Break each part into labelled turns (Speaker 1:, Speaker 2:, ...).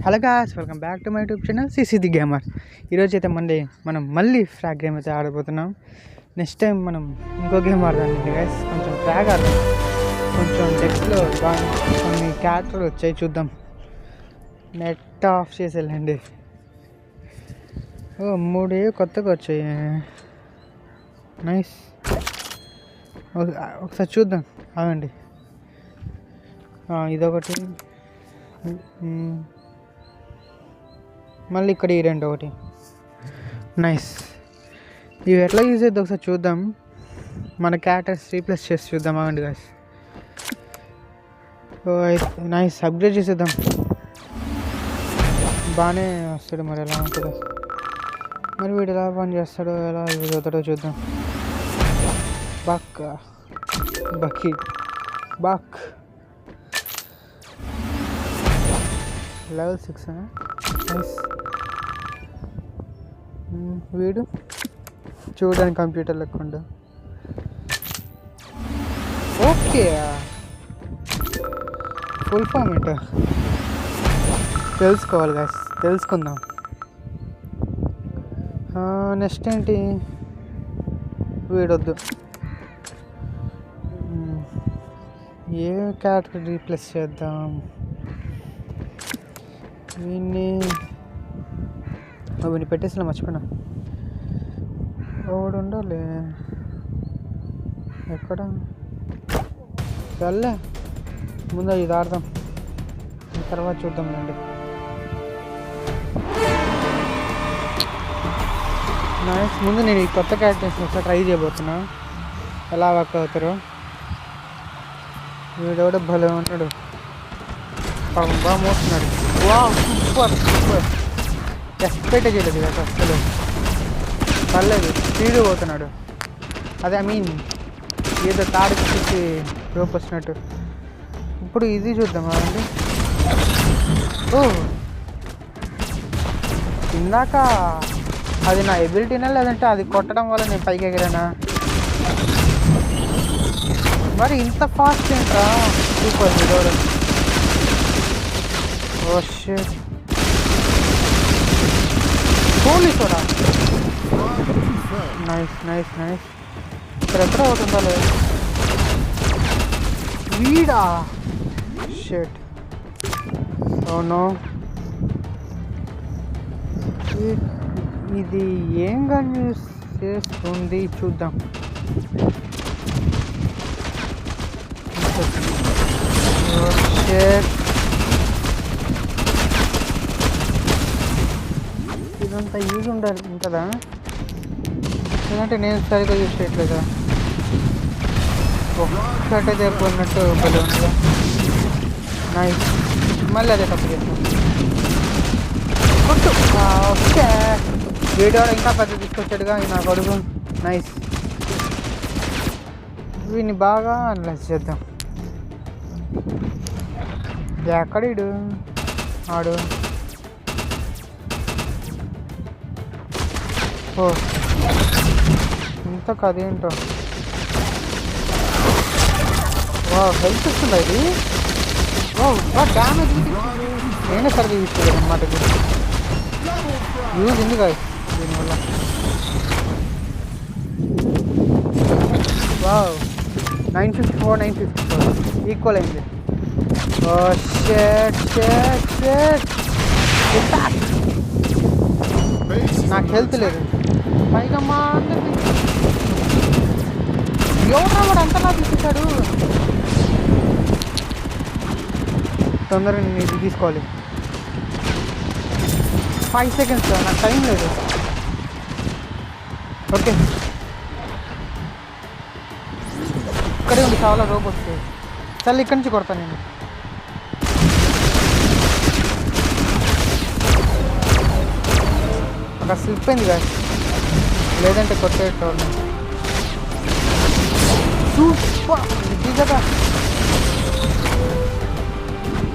Speaker 1: Hello guys, welcome back to my YouTube channel CC gamer. ఈరోజు అయితే మనం మళ్ళీ ఫ్రాగ్ గేమ్ అయితే ఆడబోతున్నాం. నెక్స్ట్ టైం మనం ఇంకో గేమ్ ఆడదాం గాయ్స్. కొంచెం ఫ్రాగ్ ఆడదాం. కొంచెం డెక్స్లో బాగా కొన్ని క్యారెక్టర్లు వచ్చాయి, చూద్దాం. నెట్ ఆఫ్ చేసి వెళ్ళండి. ఓ 3 కొత్తగా వచ్చాయి. నైస్. ఒకసారి చూద్దాం, ఆగండి. ఇదొకటి, మళ్ళీ ఇక్కడ ఈ రెండు ఒకటి. నైస్. ఇవి ఎట్లా యూజ్ అవుతుంది ఒకసారి చూద్దాం. మన క్యారెక్టర్స్ రీప్లేస్ చేసి చూద్దాం. అవండి గాయ్స్. నైస్. అప్గ్రేడ్ చేసేద్దాం. బాగానే వస్తాడు. మరి ఎలా ఉంటుందో, మరి వీడు ఎలా పని చేస్తాడో, ఎలా యూజ్ అవుతాడో చూద్దాం. బాక్ లెవెల్ 6. నైస్. వీడు చూడడానికి కంప్యూటర్ లెక్కుండా. ఓకే, ఫుల్ ఫామ్ ఏంటో తెలుసుకోవాలి గాయ్స్, తెలుసుకుందాం. నెక్స్ట్ ఏంటి? వీడొద్దు. ఏ క్యారెక్టర్ రీప్లేస్ చేద్దాం? వీడిని పెట్టేసిన మర్చిపోయినా. ఒకడు ఉండాలి. ఎక్కడ? చల్లే, ముందు ఇది ఆడదాం, తర్వాత చూద్దాం రండి. నైస్. ముందు నేను ఈ కొత్త క్యారెక్టర్స్ ఒకసారి ట్రై చేయబోతున్నా, ఎలా వర్క్ అవుతారో. వీడెవడో భలే ఉన్నాడు, పాపం బాగా మోస్తున్నాడు. Super super. ఎక్స్పెక్ట్ చేయలేదు కదా అసలు. పర్లేదు, స్పీడ్ పోతున్నాడు. అదే ఏదో తాడు చూసి రోప్ వచ్చినట్టు. ఇప్పుడు ఇది చూద్దాం అండి. ఓ, ఇందాక అది నా ఎబిలిటీనా, లేదంటే అది కొట్టడం వల్ల నేను పైకి ఎగిరానా? మరి ఇంత ఫాస్ట్ ఏంట్రా? Superhero. Oh shit. Police కూడా. Nice nice nice. ఇక్కడ ఎక్కడ అవుతుందా లేదు. వీడా? షిట్. Oh no. ఇది ఏం గన్ యూస్ చేస్తుంది చూద్దాం. ఇదంతా యూజ్ ఉంటుందా? ఎందుకంటే నేను సరిగ్గా యూజ్ చేయట్లేదా? ఒక్కటే తెప్పుకున్నట్టు బలి ఉండదా? నైస్. మళ్ళీ అదే తప్పు చేస్తాను. ఓకే, వీడియో ఇంకా పెద్ద తీసుకొచ్చాడుగా నా కొడుకు. నైస్. వీడిని బాగా అనలైజ్ చేద్దాం. ఎక్కడీడు ఆడు? ఓ, ఇంత కదేంటో. హెల్త్ ఇస్తుందా ఇది? డ్యామేజ్. నేనే సరిగ్గా యూజ్ చేయలేదు అన్నమాట. యూజ్ ఉంది కాదు దీనివల్ల. 954 954 ఈక్వల్ అయింది. నాకు హెల్త్ లేదు పైగా. మా ఎవరా వాడు అంతలా తీసేశాడు? తొందరగా నేను ఇది తీసుకోవాలి. 5 seconds, నాకు టైం లేదు. ఓకే, ఇక్కడే ఉంది చాలా రోబోట్స్. చల్, ఇక్కడి నుంచి కొడతాను నేను. అక్కడ స్లిప్ అయింది కదా, లేదంటే కొట్టేటోళ్ళు. సూపర్ నిజంగా.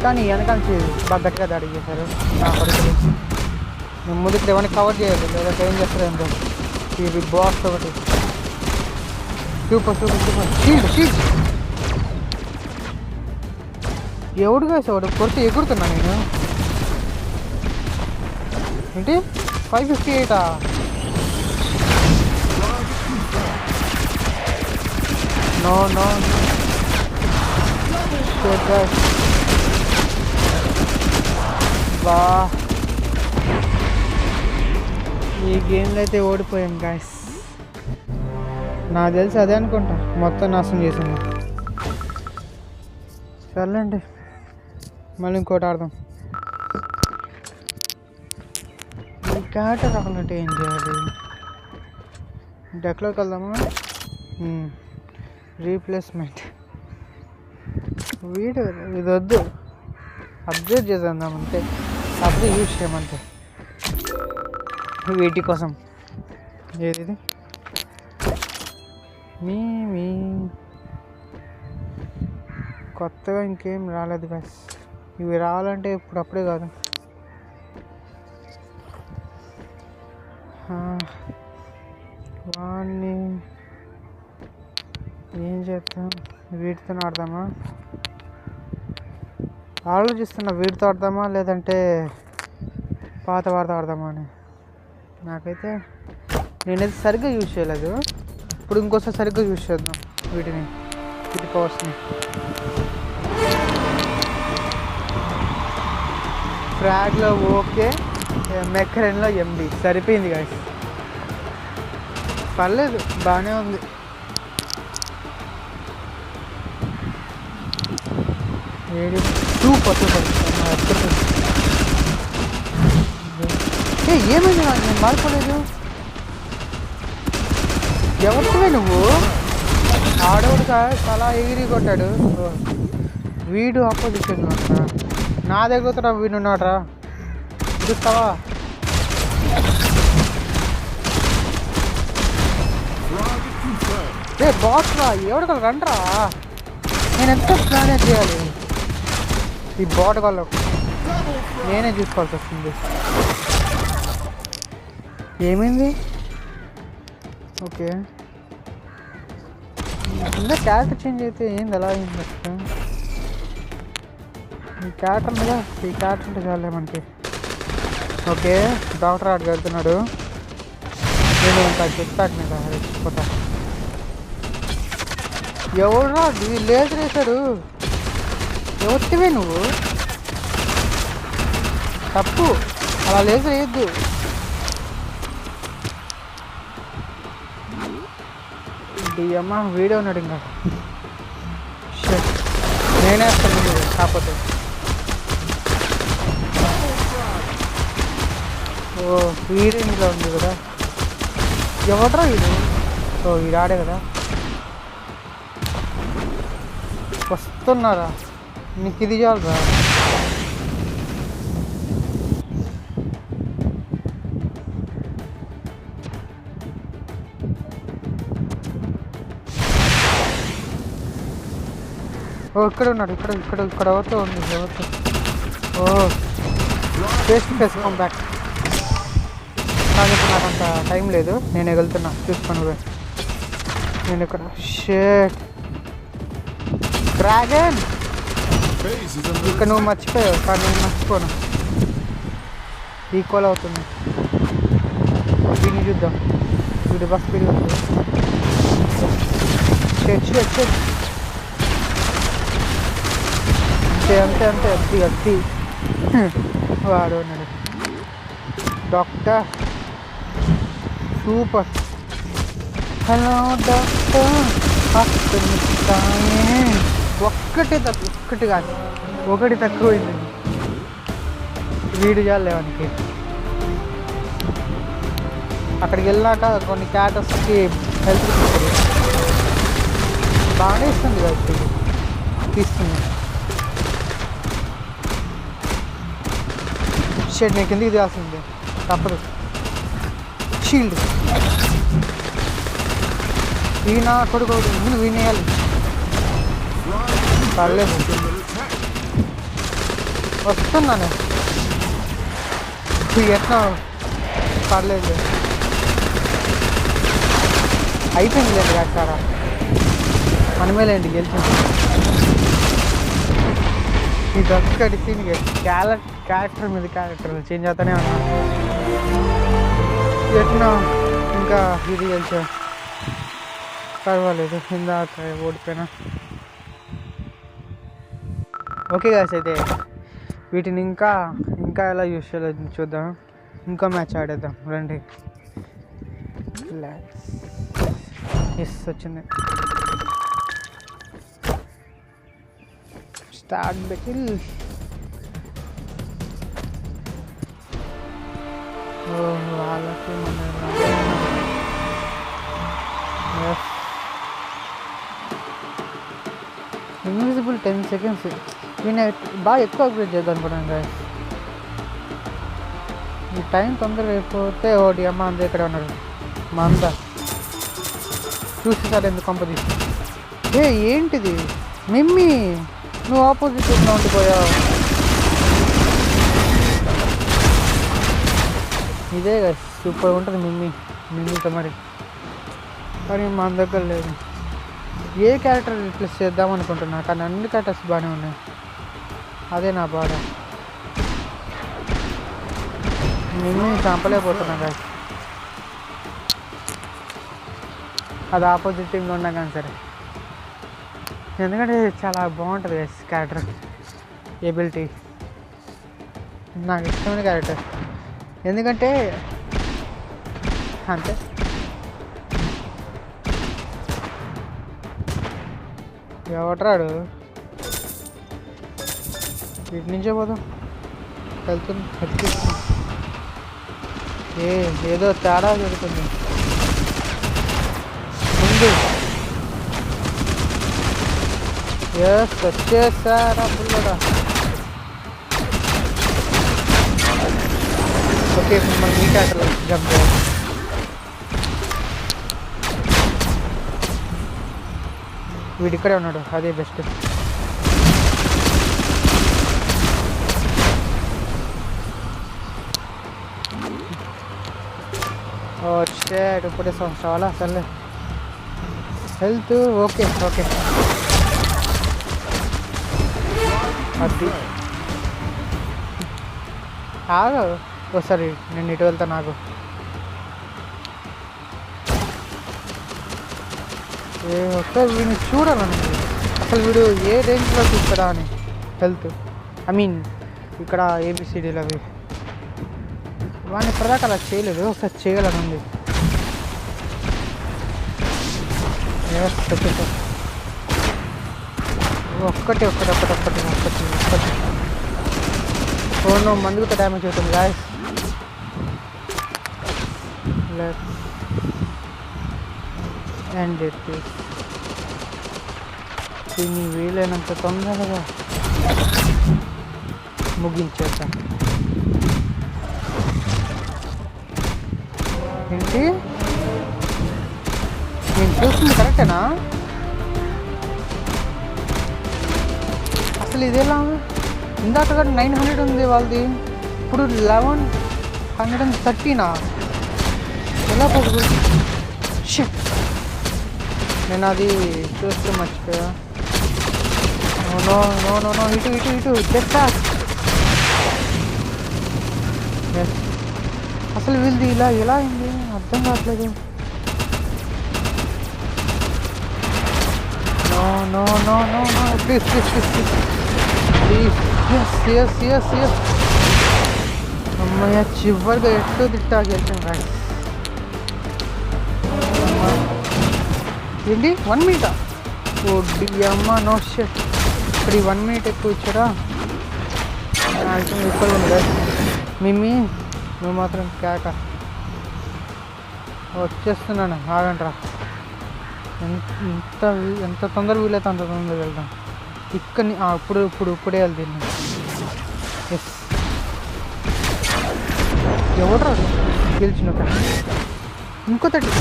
Speaker 1: కానీ వెనకాల బాగా గట్టిగా దాడి చేశారు నా పరిస్థితి. నేను ముందుకు ఏమైనా కవర్ చేయాలి, లేదంటే ఏం చేస్తారేంటో. ఇది బాక్స్ ఒకటి. Super super super. షీల్డ్. ఎవడుగా వాడు కొడితే ఎగురుతున్నా నేను. ఏంటి 558 నో నో బా ఈ గేమ్లో అయితే ఓడిపోయాం గాయస్. నాకు తెలిసి అదే అనుకుంటా మొత్తం నాశనం చేసింది. సర్లేండి మళ్ళీ ఇంకోటి ఆడదాం. ఈ క్యాట్ రావాలంటే ఏం చేయాలి? డెక్లోకి వెళ్దామా? రీప్లేస్మెంట్ వీడు ఇది వద్దు, అప్డేట్ చేద్దాం అంతే. అప్పుడు యూజ్ చేయమంతే వీటి కోసం. ఏది మీ కొత్తగా ఇంకేం రాలేదు బస్. ఇవి రావాలంటే ఇప్పుడప్పుడే కాదు. వాడిని ఏం చేద్దాం? వీటితో ఆడదామా? ఆలోచిస్తున్నా వీటితో ఆడదామా లేదంటే పాత వాడితో ఆడదామా అని. నాకైతే నేనైతే సరిగ్గా యూజ్ చేయలేదు. ఇప్పుడు ఇంకోసారి సరిగ్గా యూజ్ చేద్దాం వీటి పవర్స్ని. ఫ్రాగ్లో ఓకే, మెక్కరెన్లో ఎంబీ సరిపోయింది గాయస్. పర్లేదు బాగానే ఉంది. ఏమైంది? నేను మారిపోలేదు. ఎవరివే నువ్వు? ఆడవాడు చాలా ఎగిరి కొట్టాడు. వీడు ఆపోజిషన్ ఉన్నాడా? నా దగ్గర వీడు ఉన్నాడ్రా, చూస్తావా? బాస్ రా, ఎవరికో రండ్రా. నేను ఎంత ప్లాన్ చేయాలి ఈ బాట్ కాల్లో? నేనే చూసుకోవాల్సి వస్తుంది. ఏమైంది? ఓకే ఇంకా క్యారెక్టర్ చేంజ్ అయితే ఏంది ఎలా అయింది? ఈ క్యారెక్టర్ మీద ఈ క్యారెక్టర్ ఉంటే చాలే మనకి. ఓకే డాక్టర్ ఆడికి వెళ్తున్నాడు. నేను ఇంకా చెప్తాడు మీద రెచ్చిపోతా. ఎవరురా లేజర్ వేశాడు? ఎవరివే నువ్వు? తప్పు, అలా లేజర్ వేయద్దు. అమ్మ వీడియో ఉన్నాడు ఇంకా. నేనే వస్తాను కాకపోతే. ఓ వీడు ఇంకా ఉంది కదా. ఎవడరా వీడు? ఓ వీడు ఆడే కదా. వస్తున్నారా? నీకు ఇది చాలరా? ఓ ఇక్కడ ఉన్నాడు. ఇక్కడ ఎవరితో ఉంది? ఎవరితో? Oh face to face come back. కానీ ఇప్పుడు నాకు అంత టైం లేదు, నేను వెళ్తున్నా. చూసుకొని నేను ఇక్కడ. షేట్ డ్రాగన్ ఇక్కడ నువ్వు మర్చిపోయావు, కానీ నేను మర్చిపోను. ఈక్వల్ అవుతుంది. దీన్ని చూద్దాం. వీడు బస్ స్పీడ్ ఉంది. అంతే అత్తి వాడు ఉన్నాడు. Doctor super. హలో డాక్టర్, ఒకటి తక్కువైంది. వీడు చాలే వానికి. అక్కడికి వెళ్ళాక కొన్ని క్యాటర్స్కి హెల్త్ ఇస్తుంది. బాగానే ఇస్తుంది కదా, తీస్తుంది. షెడ్ నీకు ఎందుకు తీయాల్సింది? తప్పదు. షీల్డ్ ఈయన కొడుకు ముందు వినేయాలి. పర్లేదు వస్తున్నాను. ఎట్లా పర్లేదు, అయిపోయింది లేదు కాచారా. మనమేలేండి గెలిచింది. ఇది ఒక్కటి సీన్ క్యారెక్టర్ చేంజ్ అవుతానే ఉన్నాను. ఎట్లా ఇంకా ఇది గెలిచా పర్వాలేదు, ఇందాక ఓడిపోయినా. ఓకే గాయ్స్, అయితే వీటిని ఇంకా ఎలా యూస్ చేయాలో చూద్దాం. ఇంకో మ్యాచ్ ఆడేద్దాం రండి. ఎస్ వచ్చింది. Start battle. వాళ్ళకి ఇన్విజిబుల్ 10 seconds. నేను బాగా ఎక్కువ అప్గ్రేడ్ చేద్దాం అనుకున్నాను గాయస్. ఈ టైం తొందరగా అయిపోతే ఓడి అమ్మ అంతా ఇక్కడ ఉన్నారు. మా అంతా చూసి సార్ ఎందుకు కంపది. ఏంటిది మిమ్మీ, నువ్వు ఆపోజిట్ ఉండిపోయావు. ఇదే కదా సూపర్ ఉంటుంది మిమ్మీతో మరి. కానీ మన దగ్గర లేదు. ఏ క్యారెక్టర్ రిప్లేస్ చేద్దాం అనుకుంటున్నా, కానీ అన్ని క్యారెక్టర్స్ బాగానే ఉన్నాయి. అదే నా బాధ. మిమ్మీని చంపలేకపోతున్నా కదా. అది ఆపోజిట్ టీంలో ఉన్నా కానీ సరే, ఎందుకంటే చాలా బాగుంటుంది క్యారెక్టర్. ఎబిలిటీ నాకు ఇష్టమైన క్యారెక్టర్, ఎందుకంటే అంతే. ఎవట్రాడు వీటి నుంచే పోదాం. వెళ్తుంది ఏదో తేడా జరుగుతుంది ముందు. వచ్చేసారా పుల్లడా. ఓకే, ఇప్పుడు మనం ఈ క్యారెక్టర్లో జంప్ చేయాలి. వీడు ఇక్కడే ఉన్నాడు, అదే బెస్ట్. వచ్చే ఇప్పుడే చాలా సర్లే. Health okay. అది ఆగు ఒకసారి, నేను ఇటు వెళ్తా. నాకు ఒకసారి వీడిని చూడాలని, అసలు వీడు ఏ రేంజ్లో చూస్తాడా అని. హెల్త్ ఐ మీన్ ఇక్కడ ఏబిసిడీలు అవి వాడిని ఇప్పటిదాకా అలా చేయలేదు, ఒకసారి చేయాలని ఉంది. ఒక్కటి ఫోన్ మందుకు డ్యామేజ్ అవుతుంది గాయస్. అండ్ దీన్ని వీలైనంత తొందరగా ముగించేద్దాం. ఏంటి నేను చూస్తుంది కరెక్టేనా? అసలు ఇదేలా ఇందాక 900 ఉంది వాళ్ళది, ఇప్పుడు 1130నా? ఎలా పడుతుంది? నేను అది చూస్తే మర్చిపోయా. నో ఇటు చెప్తా. అసలు వీళ్ళది ఎలా అయింది అర్థం కావట్లేదు. నో ప్లీజ్ అమ్మయ్య, చివరిగా ఎట్టో తిట్టా గెలిచాను రాయి. ఏంటి 1 minute? ఓడి అమ్మ, నో షట్. ఇప్పుడు ఈ 1 minute ఎక్కువ ఇచ్చారా? ఇక్కడ ఉంది మిమ్మీ, నువ్వు మాత్రం కేక. వచ్చేస్తున్నాను, ఆగంట్రా. ఎంత తొందర వీలైతే అంత తొందరగా వెళ్దాం. ఇక్కడిని ఇప్పుడే వెళ్తాను. ఎస్, ఎవడరా గెలిచిన ఇంకో 30.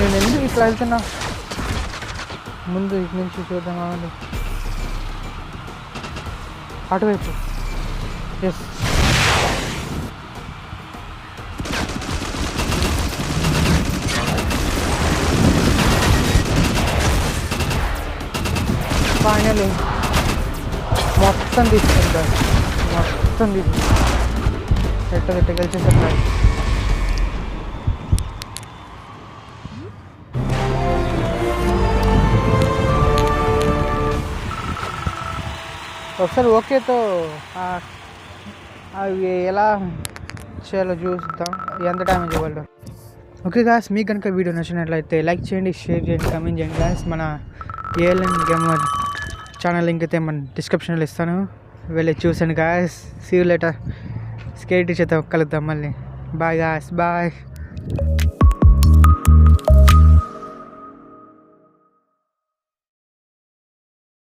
Speaker 1: నేను ఎందుకు ఇట్లా వెళ్తున్నా? ముందు ఇటు నుంచి చూద్దాం కావాలి. అటువైపు. ఎస్, ఫైనలీ మొత్తం తీసుకుంటారు, మొత్తం తీసుకుంటారు. ఎట్ట గెలిచేసారు. ఒకసారి ఓకేతో అవి ఎలా చేయాలో చూద్దాం, ఎంత డ్యామేజ్ ఇవ్వాలి. ఓకే గాయ్స్, మీకు కనుక వీడియో నచ్చినట్లయితే లైక్ చేయండి, షేర్ చేయండి, కమెంట్ చేయండి గాయ్స్. మన ఏఎల్ఎన్ గేమర్ ఛానల్ లింక్ అయితే మన డిస్క్రిప్షన్లో ఇస్తాను, వెళ్ళి చూసండి guys. See you later. Skate చేత కలుద్దాం మళ్ళీ. Bye guys, bye.